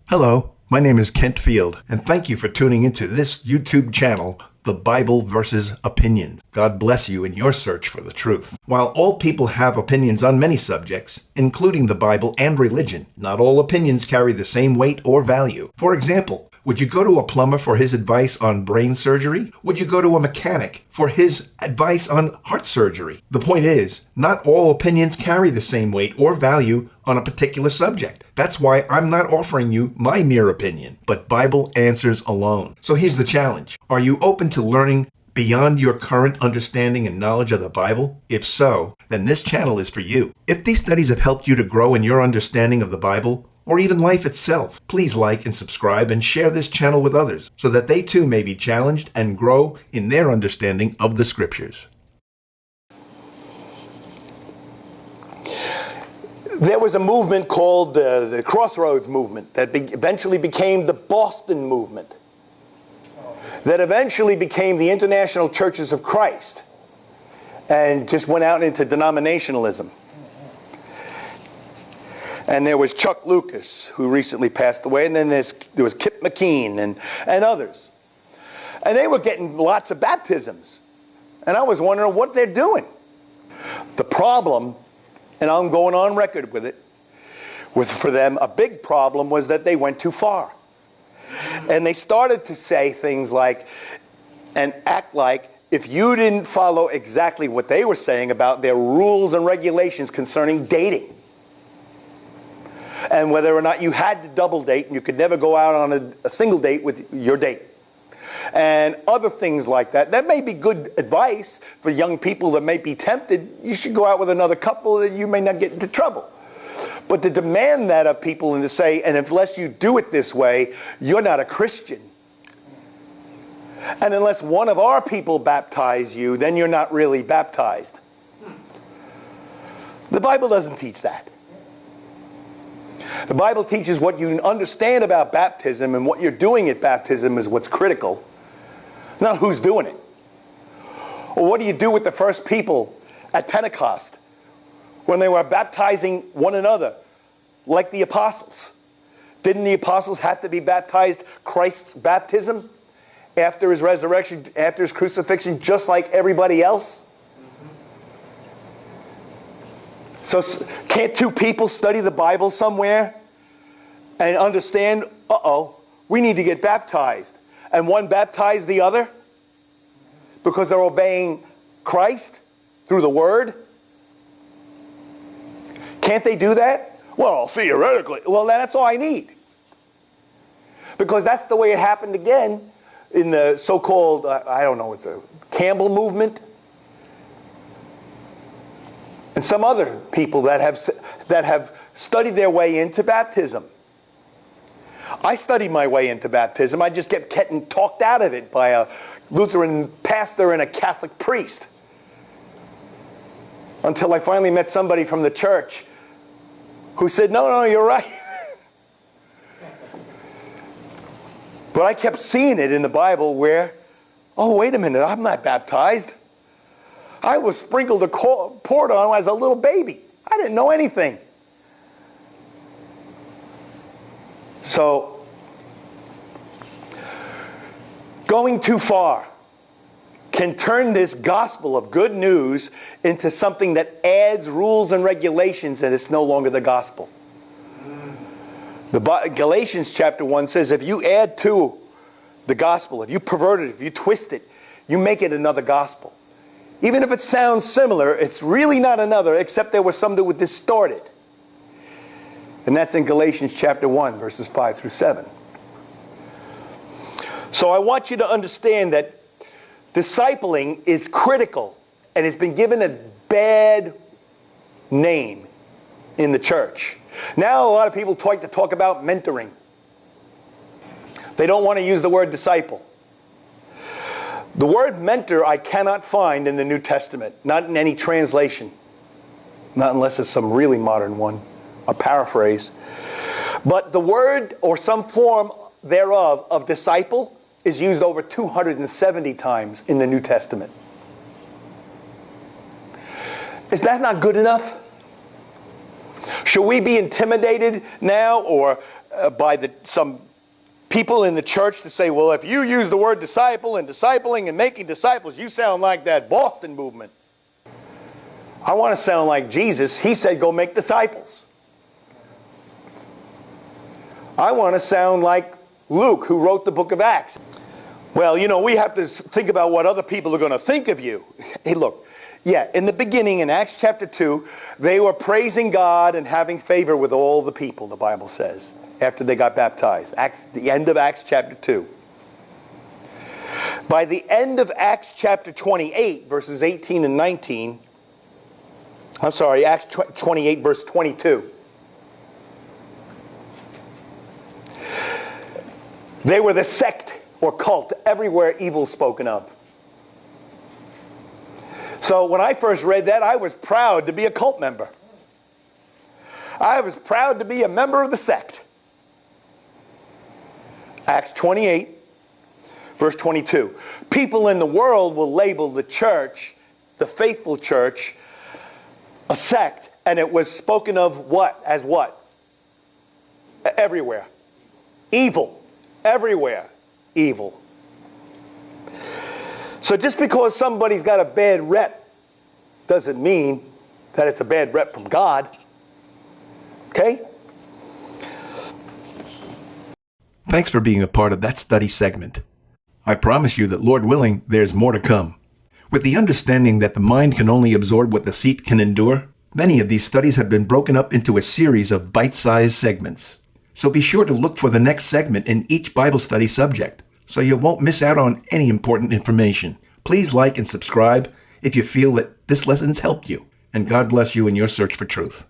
Hello, my name is Kent Field, and thank you for tuning into this YouTube channel, The Bible versus Opinions. God bless you in your search for the truth. While all people have opinions on many subjects, including the Bible and religion, not all opinions carry the same weight or value. For example, would you go to a plumber for his advice on brain surgery? Would you go to a mechanic for his advice on heart surgery? The point is, not all opinions carry the same weight or value on a particular subject. That's why I'm not offering you my mere opinion, but Bible answers alone. So here's the challenge. Are you open to learning beyond your current understanding and knowledge of the Bible? If so, then this channel is for you. If these studies have helped you to grow in your understanding of the Bible, or even life itself, please like and subscribe and share this channel with others so that they too may be challenged and grow in their understanding of the Scriptures. There was a movement called the Crossroads movement that eventually became the Boston movement, that eventually became the International Churches of Christ, and just went out into denominationalism. And there was Chuck Lucas, who recently passed away, and then there was Kip McKean and others. And they were getting lots of baptisms. And I was wondering what they're doing. The problem, and I'm going on record with it, for them, a big problem was that they went too far. And they started to say things like, and act like, if you didn't follow exactly what they were saying about their rules and regulations concerning dating, and whether or not you had to double date and you could never go out on a single date with your date, and other things like that. That may be good advice for young people that may be tempted. You should go out with another couple that you may not get into trouble. But to demand that of people and to say, and unless you do it this way, you're not a Christian. And unless one of our people baptize you, then you're not really baptized. The Bible doesn't teach that. The Bible teaches what you understand about baptism, and what you're doing at baptism is what's critical, not who's doing it. Or what do you do with the first people at Pentecost when they were baptizing one another like the apostles? Didn't the apostles have to be baptized Christ's baptism after his resurrection, after his crucifixion, just like everybody else? So can't two people study the Bible somewhere and understand, we need to get baptized, and one baptize the other because they're obeying Christ through the Word? Can't they do that? Well, theoretically. Well, that's all I need. Because that's the way it happened again in the so-called, it's the Campbell movement, and some other people that have studied their way into baptism. I studied my way into baptism. I just kept getting talked out of it by a Lutheran pastor and a Catholic priest, until I finally met somebody from the church who said, no, you're right. But I kept seeing it in the Bible where, wait a minute, I'm not baptized. I was sprinkled or poured on as a little baby. I didn't know anything. So, going too far can turn this gospel of good news into something that adds rules and regulations, and it's no longer the gospel. Galatians chapter 1 says, if you add to the gospel, if you pervert it, if you twist it, you make it another gospel. Even if it sounds similar, it's really not another, except there was some that would distort it. And that's in Galatians chapter 1, verses 5 through 7. So I want you to understand that discipling is critical, and it's been given a bad name in the church. Now a lot of people talk about mentoring. They don't want to use the word disciple. The word mentor I cannot find in the New Testament, not in any translation, not unless it's some really modern one, a paraphrase. But the word or some form thereof of disciple is used over 270 times in the New Testament. Is that not good enough? Should we be intimidated now or some people in the church to say, well, if you use the word disciple and discipling and making disciples, you sound like that Boston movement. I want to sound like Jesus. He said, go make disciples. I want to sound like Luke, who wrote the book of Acts. Well, you know, we have to think about what other people are going to think of you. Hey, look, yeah, in the beginning, in Acts chapter 2, they were praising God and having favor with all the people, the Bible says, after they got baptized. The end of Acts chapter 2. By the end of Acts chapter 28, verses 18 and 19, Acts 28, verse 22. They were the sect or cult everywhere evil spoken of. So when I first read that, I was proud to be a cult member. I was proud to be a member of the sect. Acts 28, verse 22. People in the world will label the church, the faithful church, a sect, and it was spoken of what? As what? Everywhere. Evil. Everywhere. Evil. So just because somebody's got a bad rep doesn't mean that it's a bad rep from God. Okay? Thanks for being a part of that study segment. I promise you that, Lord willing, there's more to come. With the understanding that the mind can only absorb what the seat can endure, many of these studies have been broken up into a series of bite-sized segments. So be sure to look for the next segment in each Bible study subject, so you won't miss out on any important information. Please like and subscribe if you feel that this lesson's helped you, and God bless you in your search for truth.